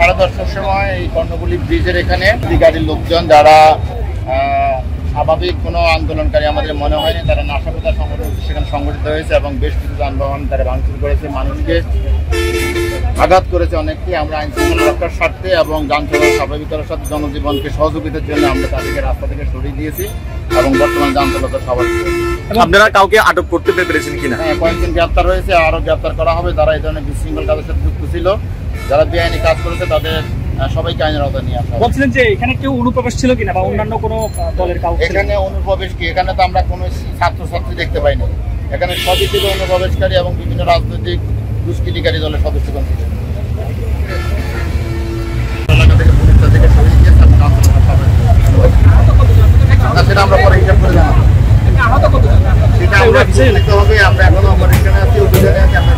10:30টার সময় এই কর্ণফুলী ব্রিজের এখানে গাড়ির লোকজন যারা স্বাভাবিক কোনো আন্দোলনকারী আমাদের মনে হয়নি, তারা নাশকতা সেখানে সংগঠিত হয়েছে এবং বেশ কিছু যানবাহন তারা ভাঙচুর করেছে, মানুষকে আঘাত করেছে অনেককে। আমরা আইন শৃঙ্খলা রক্ষার স্বার্থে এবং যান চলাচল স্বাভাবিকতার সাথে জনজীবনকে সহযোগিতার জন্য আমরা তাদেরকে রাস্তা থেকে সরিয়ে দিয়েছি এবং বর্তমানে যান চলাচল স্বাভাবিক। আপনারা কাউকে আটক করতে পেরেছেন কিনা? হ্যাঁ, কয়েকজন গ্রেপ্তার হয়েছে, আরো গ্রেপ্তার করা হবে যারা এই ধরনের বিশৃঙ্খল কাজের সাথে যুক্ত ছিল, যারা বেআইনি কাজ করেছে তাদের সবাইকে আইনের আওতায় নিয়ে আসা। বলছিলেন যে এখানে কেউ অনুপ্রবেশ ছিল কিনা বা অন্যান্য কোনো দলের কাউ? এখানে অনুপ্রবেশ কি, এখানে তো আমরা কোনো ছাত্রছাত্রী দেখতে পাইনি। এখানে সবই ছিল অনুপ্রবেশকারী এবং বিভিন্ন রাজনৈতিক দুষ্কৃতিকারী দলের সদস্যগণ ছিল। সেটা আমরা পরে হিসাব করে জানাবো। সেটা আমরা এখনো এখানে আছি, অভিযানে আছি, আমরা